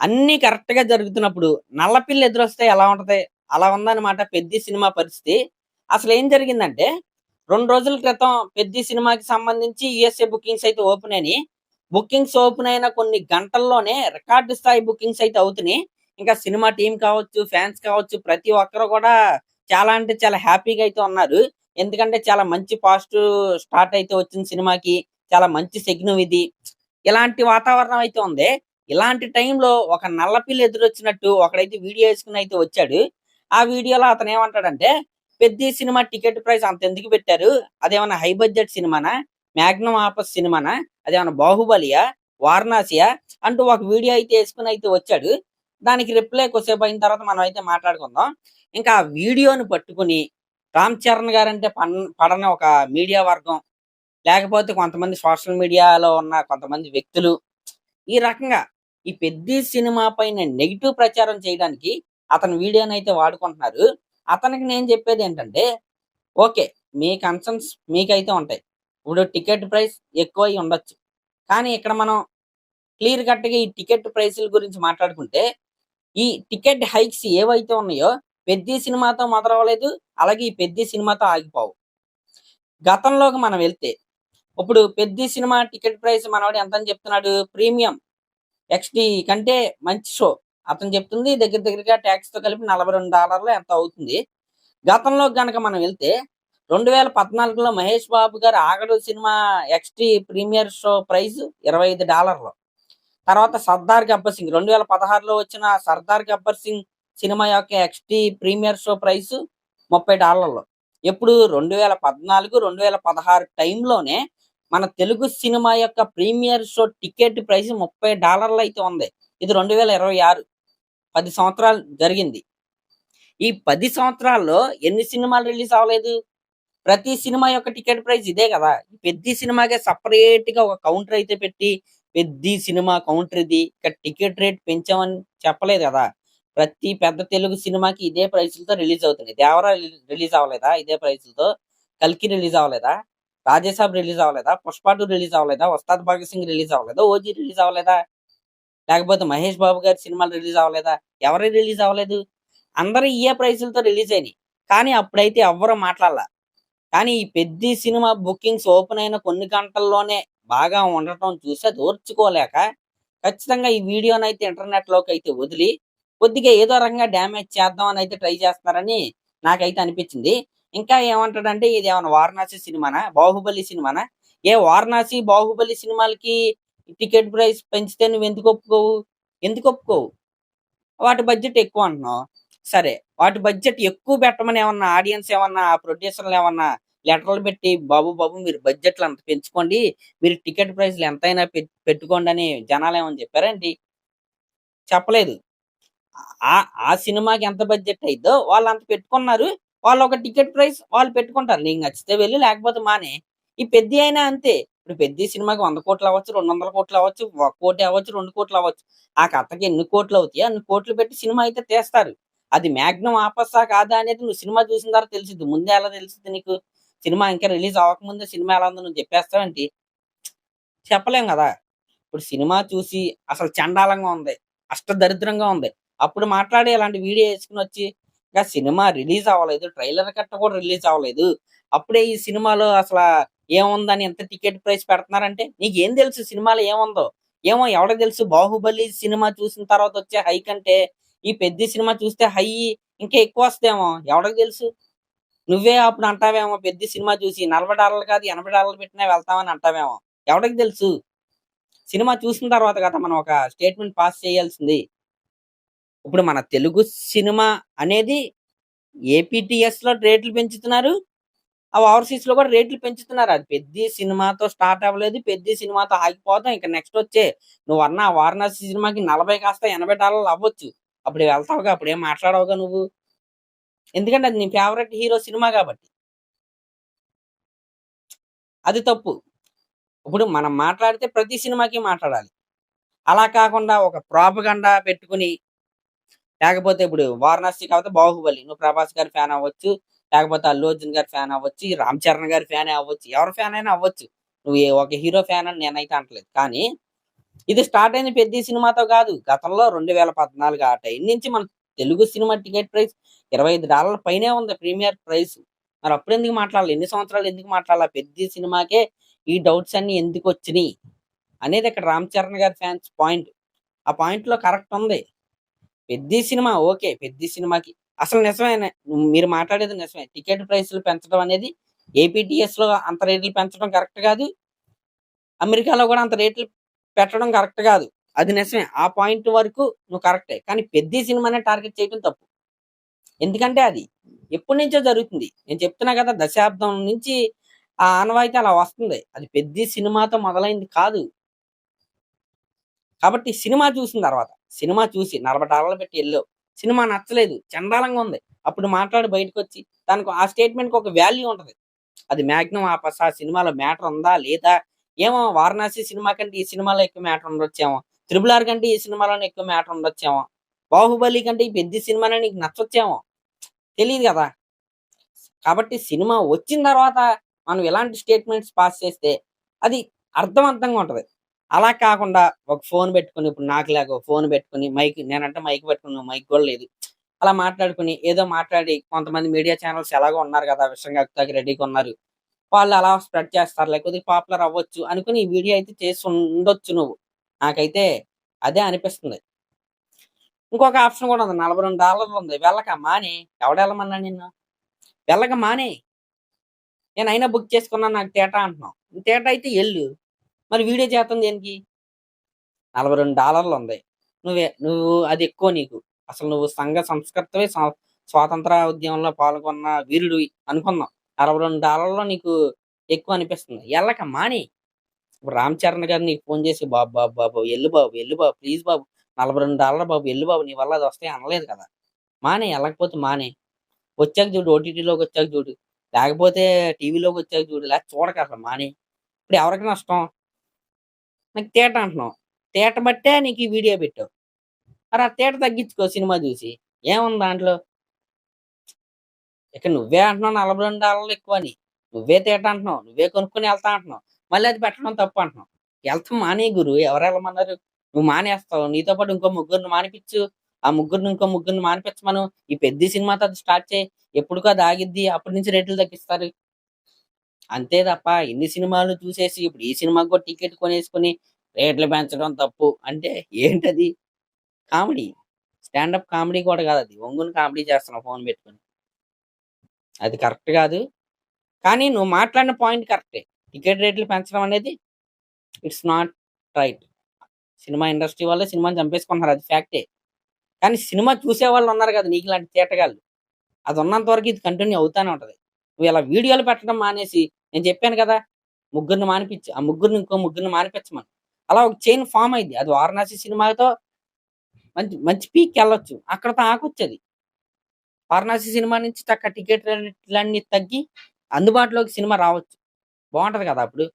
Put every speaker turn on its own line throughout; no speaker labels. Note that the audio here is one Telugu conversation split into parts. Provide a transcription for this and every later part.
అన్నీ కరెక్ట్‌గా జరుగుతున్నప్పుడు నల్లపిల్లి ఎదురొస్తే ఎలా ఉంటది? అలా ఉందన్నమాట 'పెద్ది' సినిమా పరిస్థితి. అసలేం జరిగిందంటే 2 రోజుల క్రితం 'పెద్ది' సినిమాకి సంబంధించి యూఎస్ఏ బుకింగ్స్ అయితే ఓపెన్ అయినియి. బుకింగ్స్ ఓపెన్ అయిన కొన్ని గంటల్లోనే రికార్డ్ స్థాయి బుకింగ్స్ అయితే అవుతున్నాయి. ఇంకా సినిమా టీమ్ కావచ్చు, ఫ్యాన్స్ కావచ్చు ప్రతి ఒక్కరు కూడా చాలా అంటే చాలా హ్యాపీగా అయితే ఉన్నారు. ఎందుకంటే చాలా మంచి పాజిటివ్ స్టార్ట్ అయితే వచ్చింది సినిమాకి. చాలా మంచి సిగ్నల్ ఇది. ఇలాంటి వాతావరణం అయితే ఉంది. ఇలాంటి టైంలో ఒక నల్లపిల్లి ఎదురొచ్చినట్టు ఒకడైతే వీడియో యేసుకొని అయితే వచ్చాడు. ఆ వీడియోలో అతనేమంటాడంటే, "పెద్ది సినిమా టికెట్ ప్రైస్ అంతెందుకు పెట్టారు? అదేమన్నా హై బడ్జెట్ సినిమానా? మాగ్నమ్ ఆపస్ సినిమానా? అదేమన్నా 'బాహుబలియా? వారణాసియా?" అంటూ ఒక వీడియో అయితే యేసుకొని అయితే వచ్చాడు. దానికి రిప్లై కొద్దిసేపు అయిన తర్వాత మనం అయితే మాట్లాడుకుందాం. ఇంకా ఆ వీడియోని పట్టుకొని 'రామ్ చరణ్' గారంటే పడని ఒక మీడియా వర్గం, లేకపోతే కొంతమంది సోషల్ మీడియాలో ఉన్న కొంతమంది వ్యక్తులు ఈ రకంగా ఈ 'పెద్ది' సినిమా పైన నెగెటివ్ ప్రచారం చేయడానికి అతని వీడియోనైతే వాడుకుంటున్నారు. అతనికి నేను చెప్పేదేంటంటే, ఓకే. మీ కన్సర్న్స్ మీకైతే ఉంటాయి. ఇప్పుడు టికెట్ ప్రైస్ ఎక్కువై ఉండొచ్చు. కానీ ఇక్కడ మనం క్లియర్ కట్‌గా ఈ టికెట్ ప్రైసుల గురించి మాట్లాడుకుంటే, ఈ టికెట్ హైక్స్ ఏవైతే ఉన్నాయో 'పెద్ది' సినిమాతో మొదలవ్వలేదు. అలాగే ఈ 'పెద్ది' సినిమాతో ఆగిపోవు. గతంలోకి మనం వెళ్తే, ఇప్పుడు 'పెద్ది' సినిమా టికెట్ ప్రైస్ మనోడు ఎంతని చెప్తున్నాడు? ప్రీమియం ఎక్స్‌డి కంటే మంచి షో. అతను చెప్తుంది దగ్గర దగ్గరగా టాక్స్‌తో కలిపి $42 ఎంతో అవుతుంది. గతంలో గనక మనం వెళ్తే 2014లో మహేష్ బాబు గారి 'Aagadu' cinema XD premiere show price $25. తర్వాత 'సర్దార్ గబ్బర్ సింగ్' 2016లో వచ్చిన 'సర్దార్ గబ్బర్ సింగ్' సినిమా యొక్క ఎక్స్‌డి ప్రీమియర్ షో ప్రైస్ $30. ఎప్పుడు 2014, 2016 టైంలోనే మన తెలుగు సినిమా యొక్క ప్రీమియర్ షో టికెట్ ప్రైస్ $30 అయితే ఉంది. ఇది 2026 10 సంవత్సరాలు జరిగింది. ఈ 10 సంవత్సరాల్లో ఎన్ని సినిమాలు రిలీజ్ అవ్వలేదు? ప్రతి సినిమా యొక్క టికెట్ ప్రైస్ ఇదే గదా! 'పెద్ది' సినిమాకే సెపరేట్‌గా ఒక కౌంటర్ అయితే పెట్టి 'పెద్ది' సినిమా కౌంటర్ ఇది. ఇక్కడ టికెట్ రేట్ పెంచామని చెప్పలేదు గదా! ప్రతి పెద్ద తెలుగు సినిమాకి ఇదే ప్రైసులతో రిలీజ్ అవుతున్నాయి. 'దేవరా' రిలీజ్ అవ్వలేదా ఇదే ప్రైసులతో? 'కల్కి' రిలీజ్ అవ్వలేదా? 'రాజాసాబ్' రిలీజ్ అవ్వలేదా? 'పుష్ప 2' రిలీజ్ అవ్వలేదా? 'ఉస్తాద్ భగత్ సింగ్' రిలీజ్ అవ్వలేదా? 'ఓజీ' రిలీజ్ అవ్వలేదా? లేకపోతే 'మహేష్ బాబు' గారి సినిమాలు రిలీజ్ అవ్వలేదా? ఎవరియి రిలీజ్ అవ్వలేదు? అందరియి ఇయ్యే ప్రైసులతో రిలీజ్ అయినియి. కానీ అప్పుడైతే ఎవ్వరు మాట్లాడల. కానీ ఈ 'పెద్ది' సినిమా బుకింగ్స్ ఓపెన్ అయిన కొన్ని గంటల్లోనే బాగా ఉండటం చూసి అది ఓర్చుకోలేక ఖచ్చితంగా ఈ వీడియోనైతే ఇంటర్నెట్‌లోకైతే వదిలి, కొద్దిగా ఏదో రకంగా డ్యామేజ్ చేద్దాం అని అయితే ట్రై చేస్తున్నారని నాకైతే అనిపించింది. ఇంకా ఏమంటాడంటే ఇదేమన్నా 'వారణాసి' సినిమానా? 'బాహుబలి' సినిమానా? ఏ 'వారణాసి', 'బాహుబలి' సినిమాలకి టికెట్ ప్రైస్ పెంచితే నువ్వెందుకు ఒప్పుకోవు? ఎందుకు ఒప్పుకోవు? వాటి బడ్జెట్ ఎక్కువ అంటున్నావు. సరే. వాటి బడ్జెట్ ఎక్కువ పెట్టమని ఏమన్నా ఆడియన్స్ ఏమన్నా ప్రొడ్యూసర్‌లేమన్నా లెటర్‌లు పెట్టి బాబు, బాబు మీరు బడ్జెట్‌లు అంత పెంచుకోండి. మీరు టికెట్ ప్రైస్‌లు ఎంతైనా పెట్టుకోండని జనాలేమన్నా చెప్పారా ఏంటి? చెప్పలేదు. ఆ ఆ సినిమాకి ఎంత బడ్జెట్ అయిద్దో వాళ్ళంత పెట్టుకున్నారు. వాళ్ళొక టికెట్ ప్రైస్ వాళ్ళు పెట్టుకుంటారు. నీకు నచ్చితే వెళ్ళు లేకపోతే మానేయి. ఈ 'పెద్ది' అయినా అంతే. ఇప్పుడు 'పెద్ది' సినిమాకి 100,00,00,000 అవ్వచ్చు, 200,00,00,000 అవ్వచ్చు, 1,00,00,000 అవ్వచ్చు, 2,00,00,000 అవ్వచ్చు. ఆ కథకి ఎన్ని కోట్లు అవుతాయో అన్ని కోట్లు పెట్టి సినిమా అయితే తీస్తారు. అది మాగ్నమ్ ఆపస్సా కాదా అనేది నువ్వు సినిమా చూసిన తర్వాత తెలిసిద్ది. ముందే ఎలా తెలిసిద్ది నీకు? సినిమా ఇంకా రిలీజ్ అవ్వకముందే సినిమా ఎలా ఉందో నువ్వు చెప్పేస్తావేంటి? చెప్పలేం గదా! ఇప్పుడు సినిమా చూసి అసలు చండాలంగా ఉంది. అష్టదరిద్రంగా ఉంది. అప్పుడు మాట్లాడి ఇలాంటి వీడియో యేసుకొనొచ్చి, ఇంకా సినిమా రిలీజ్ అవ్వలేదు. ట్రైలర్ కట్ట కూడా రిలీజ్ అవ్వలేదు. అప్పుడే ఈ సినిమాలో అసలా ఏముందని ఇంత టికెట్ ప్రైస్ పెడుతున్నారంటే, నీకేం తెలుసు సినిమాలో ఏముందో? ఏమో ఎవడికి తెలుసు? 'బాహుబలి' సినిమా చూసిన తర్వాత వచ్చే హై కంటే, ఈ 'పెద్ది' సినిమా చూస్తే హై ఇంకా ఎక్కువొస్తదేమో ఎవడికి తెలుసు? నువ్వే అప్పుడు అంటావేమో 'పెద్ది' సినిమా చూసి $40 కాదు $80 పెట్టినా వెళ్తామని అంటావేమో. ఎవడికి తెలుసు? సినిమా చూసిన తర్వాత కదా మనం ఒక స్టేట్‌మెంట్ పాస్ చేయాల్సింది. ఇప్పుడు మన తెలుగు సినిమా అనేది ఏపీటీఎస్‌లో రేట్లు పెంచుతున్నారు. ఆ ఓవర్‌సీస్‌లో కూడా రేట్లు పెంచుతున్నారు. అది 'పెద్ది' సినిమాతో స్టార్ట్ అవ్వలేదు. 'పెద్ది' సినిమాతో ఆగిపోదాం. ఇక నెక్స్ట్ వచ్చే నువ్వన్న 'వారణాసి' సినిమాకి 40 కాస్త $80 అవ్వచ్చు. అప్పుడు వెళ్తావుగా, అప్పుడేం మాట్లాడవుగా నువ్వు. ఎందుకంటే అది నీ ఫేవరెట్ హీరో సినిమా కాబట్టి. అది తప్పు. ఇప్పుడు మనం మాట్లాడితే ప్రతి సినిమాకి మాట్లాడాలి. అలా కాకుండా ఒక ప్రాపగండా పెట్టుకొని లేకపోతే ఇప్పుడు 'వారణాసి' కాకపోతే 'బాహుబలి' నువ్వు 'ప్రభాస్' గారి ఫ్యాన్ అవ్వచ్చు. లేకపోతే 'అల్లు అర్జున్' గారి ఫ్యాన్ అవ్వచ్చు. ఈ 'రామ్ చరణ్' గారి ఫ్యానే అవ్వచ్చు. ఎవరి ఫ్యాన్ అయినా అవ్వచ్చు. నువ్వు ఒక హీరో ఫ్యాన్ అని నేనైతే అంటలేదు. కానీ ఇది స్టార్ట్ అయింది పెద్ద సినిమాతో కాదు. గతంలో 2014 ఆ టైం నుంచి మన తెలుగు సినిమా టికెట్ ప్రైస్ $25 పైనే ఉంది ప్రీమియర్ ప్రైస్. మరి అప్పుడెందుకు మాట్లాడలే? ఎన్ని సంవత్సరాలు ఎందుకు మాట్లాడలా? పెద్ద సినిమాకే ఈ డౌట్స్ అన్నీ ఎందుకొచ్చినియి? అనేది ఇక్కడ రామ్ చరణ్ గారి ఫ్యాన్స్ పాయింట్. ఆ పాయింట్‌లో కరెక్ట్ ఉంది. పెద్ద సినిమా ఓకే. పెద్ద సినిమాకి అసలు నిజమేనే. మీరు మాట్లాడేది నిజమే. టికెట్ ప్రైస్‌లు పెంచడం అనేది ఏపీటీఎస్‌లో అంత రేట్లు పెంచడం కరెక్ట్ కాదు. అమెరికాలో కూడా అంత రేట్లు పెట్టడం కరెక్ట్ కాదు. అది నిజమే. ఆ పాయింట్ వరకు నువ్వు కరెక్టే. కానీ పెద్ద సినిమానే టార్గెట్ చేయడం తప్పు. ఎందుకంటే అది ఎప్పటినుంచో జరుగుతుంది. నేను చెప్తున్నా కదా! దశాబ్దం నుంచి ఆ ఆనవాయితీ అలా వస్తుంది. అది పెద్ద సినిమాతో మొదలైంది కాదు. కాబట్టి సినిమా చూసిన తర్వాత, సినిమా చూసి $40 పెట్టి ఎళ్ళావు. సినిమా నచ్చలేదు. చండాలంగా ఉంది. అప్పుడు మాట్లాడి బయటకొచ్చి దానికి ఆ స్టేట్మెంట్‌కి ఒక వాల్యూ ఉంటది. అది మాక్సిమం ఆ సినిమాలో మ్యాటర్ ఉందా? లేదా? ఏమో 'వారణాసి' సినిమా కంటే ఈ సినిమాలో ఎక్కువ మ్యాటర్ ఉండొచ్చేమో. 'త్రిబుల్ ఆర్' కంటే ఈ సినిమాలోనే ఎక్కువ మ్యాటర్ ఉండొచ్చేమో. 'బాహుబలి' కంటే ఈ పెద్ద సినిమానే నీకు నచ్చొచ్చేమో. తెలీదు గదా! కాబట్టి సినిమా వచ్చిన తర్వాత మనం ఎలాంటి స్టేట్మెంట్స్ పాస్ చేస్తే అది అర్థవంతంగా ఉంటది. అలా కాకుండా ఒక ఫోన్ పెట్టుకొని ఇప్పుడు నాకులాగా ఒక ఫోన్ పెట్టుకొని నేనంటే మైక్ పెట్టుకున్నాను. మైక్ కూడా లేదు. అలా మాట్లాడుకొని ఏదో మాట్లాడి కొంతమంది మీడియా ఛానెల్స్ ఎలాగో ఉన్నారు గదా! విషయం కక్కుతాకి రెడీగా ఉన్నారు. వాళ్ళు అలా స్ప్రెడ్ చేస్తారులే కొద్దిగా పాపులర్ అవ్వచ్చు అనుకుని ఈ వీడియో అయితే చేసి ఉండొచ్చు నువ్వు. నాకైతే అదే అనిపిస్తుంది. ఇంకొక ఆప్షన్ కూడా ఉంది. $42 ఉంది. వెళ్ళక మానేయి. ఎవడెళ్ళమన్నాడు నిన్ను? వెళ్ళక మానేయి. నేనైనా బుక్ చేసుకున్నాను నాకు తేటా అంటున్నావు. తేటా అయితే ఎళ్ళు. మరి వీడియో చేత్తుంది దేనికి? $42 ఉంది. నువ్వు అది ఎక్కువ నీకు. అసలు నువ్వు సంఘ సంస్కర్తవే స్వాతంత్ర ఉద్యమంలో పాల్గొన్న వీరుడివి అనుకుందాం. $62 నీకు ఎక్కువ అనిపిస్తుంది. ఎళ్ళక మానేయి. ఇప్పుడు 'రామ్ చరణ్' గారు నీకు ఫోన్ చేసి బాబు, బాబు, బాబు ఎళ్ళు బాబు, ఎళ్ళు బాబు ప్లీజ్ బాబు $42 బాబు ఎళ్ళు బాబు నీ వల్ల అది వస్తాయి అనలేదు కదా! మానేయి ఎళ్ళకపోతే మానేయి. వచ్చాక చూడు ఓటీటీలోకొచ్చాక చూడు. లేకపోతే టీవీలోకొచ్చాక చూడు. లేకపోతే చూడకసలు మానేయి. ఇప్పుడు ఎవరికి నష్టం? నాకు తేట అంటున్నావు. తేట బట్టే నీకు ఈ వీడియో పెట్టావు. మరి ఆ తేట తగ్గించుకో సినిమా చూసి. ఏముంది దాంట్లో? ఇక నువ్వే అంటున్నావు $42 ఎక్కువని. నువ్వే తేట అంటున్నావు. నువ్వే కొనుక్కొని ఎళ్తా అంటున్నావు. మళ్ళీ అది పెట్టడం తప్పు అంటున్నావు. ఎళ్తాం మానేయి గురు. ఎవరెళ్ళమన్నారు? నువ్వు మానేస్తావు. నీతో పాటు ఇంకో ముగ్గురిని మానిపిచ్చు. ఆ ముగ్గురిని ఇంకో ముగ్గురిని మానిపించమను. ఈ పెద్ద సినిమాతో అది స్టార్ట్ చేయి. ఎప్పటికో అది ఆగిద్ది. అప్పటి నుంచి రేట్లు తగ్గిస్తారు. అంతే తప్ప ఇన్ని సినిమాలు చూసేసి ఇప్పుడు ఈ సినిమాకి కూడా టికెట్ కొనేసుకొని రేట్లు పెంచడం తప్పు. అంటే ఏంటది? కామెడీ. స్టాండప్ కామెడీ కూడా కాదది. ఒంగుని కామెడీ చేస్తున్నావు ఫోన్ పెట్టుకొని. అది కరెక్ట్ కాదు. కానీ నువ్వు మాట్లాడిన పాయింట్ కరెక్టే. టికెట్ రేట్లు పెంచడం అనేది it's not right. Cinema industry వాళ్ళే సినిమాని చంపేసుకుంటున్నారు. అది ఫ్యాక్టే. కానీ సినిమా చూసేవాళ్ళు ఉన్నారు కదా! నీకులాంటి తేటగాళ్ళు. అది ఉన్నంత వరకు ఇది కంటిన్యూ అవుతానే ఉంటది. నువ్వు ఇలా వీడియోలు పెట్టడం మానేసి నేను చెప్పాను కదా! ముగ్గురిని మానిపిచ్చి. ఆ ముగ్గురిని ఇంకో ముగ్గురిని మానిపించమను. అలా ఒక చైన్ ఫార్మ్ అయిద్ది. అది 'వారణాసి' సినిమాతో మంచి మంచి పీక్‌కెళ్ళొచ్చు. అక్కడితో ఆగొచ్చది. 'వారణాసి' సినిమా నుంచి చక్కగా టికెట్ రేట్లన్నీ తగ్గి అందుబాటులోకి సినిమా రావచ్చు. బావుంటది కదా! అప్పుడు.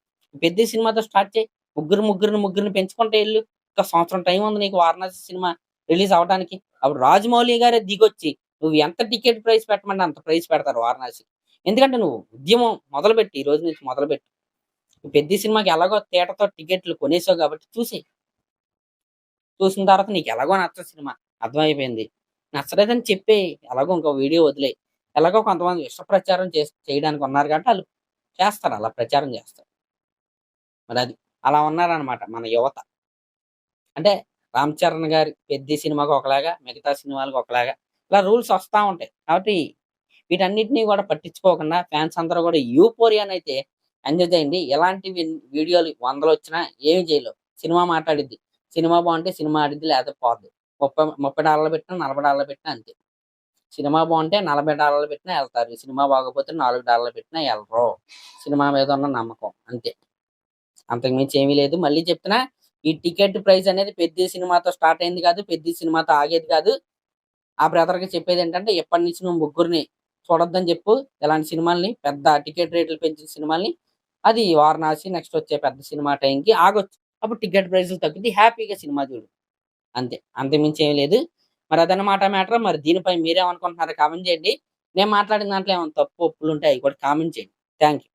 పెద్ద సినిమాతో స్టార్ట్ చేయి. ముగ్గురిని పెంచుకుంటూ ఎళ్ళు. ఇంకా సంవత్సరం టైం ఉంది నీకు 'వారణాసి' సినిమా రిలీజ్ అవ్వటానికి. అప్పుడు 'రాజమౌళి' గారే దిగొచ్చి నువ్వు ఎంత టికెట్ ప్రైస్ పెట్టమంటే అంత ప్రైస్ పెడతారు 'వారణాసి.' ఎందుకంటే నువ్వు ఉద్యమం మొదలుపెట్టు. ఈ రోజు నుంచి మొదలుపెట్టు. పెద్ద సినిమాకి ఎలాగో థియేటర్‌తో టికెట్లు కొనేసావు కాబట్టి చూసేయి. చూసిన తర్వాత నీకు ఎలాగో నచ్చదు సినిమా. అర్థమైపోయింది. నచ్చలేదని చెప్పేయి. ఎలాగో ఇంకో వీడియో వదిలేయి. ఎలాగో కొంతమంది విష ప్రచారం చేయడానికి ఉన్నారు కాబట్టి ఆళ్ళు చేస్తారు. అలా ప్రచారం చేస్తారు. మరది. అలా ఉన్నారనమాట మన యువత. అంటే 'రామ్ చరణ్' గారి 'పెద్ది' సినిమాకి ఒకలాగా, మిగతా సినిమాలకు ఒకలాగా ఇలా రూల్స్ వస్తా ఉంటాయి. కాబట్టి వీటన్నిటిని కూడా పట్టించుకోకుండా ఫ్యాన్స్ అందరూ కూడా యూఫోరియానైతే ఎంజాయ్ చేయండి. ఎలాంటి వీడియోలు వందలొచ్చినా ఏమి చేయలేవు. సినిమా మాట్లాడిద్ది. సినిమా బావుంటే సినిమా ఆడిద్ది లేకపోతే పోద్ది. $30 పెట్టినా, $40 పెట్టినా అంతే. సినిమా బావుంటే $40 పెట్టినా ఎళ్తారు. సినిమా బాగోకపోతే $4 పెట్టినా ఎళ్ళరు. సినిమా మీద ఉన్న నమ్మకం అంతే. అంతకు మించి ఏమీ లేదు. మళ్ళీ చెప్తున్నా ఈ టికెట్ ప్రైస్ అనేది 'పెద్ది' సినిమాతో స్టార్ట్ అయింది కాదు. 'పెద్ది' సినిమాతో ఆగేది కాదు. ఆ బ్రదర్‌కి చెప్పేదేంటంటే ఎప్పటి నుంచి నువ్వు ముగ్గురిని చూడొద్దని చెప్పు. ఇలాంటి సినిమాల్ని పెద్ద టికెట్ రేట్లు పెంచిన సినిమాల్ని. అది 'వారణాసి' నెక్స్ట్ వచ్చే పెద్ద సినిమా టైంకి ఆగొచ్చు. అప్పుడు టికెట్ ప్రైస్‌లు తగ్గుద్ది. హ్యాపీగా సినిమా చూడు. అంతే. అంతకు మించి ఏమి లేదు. మరి అదన్నమాట మ్యాటర్. మరి దీనిపై మీరేమనుకుంటున్నారో కామెంట్ చేయండి. నేను మాట్లాడిన దాంట్లో ఏమైనా తప్పు, ఒప్పులుంటే అయి కూడా కామెంట్ చేయండి. Thank you.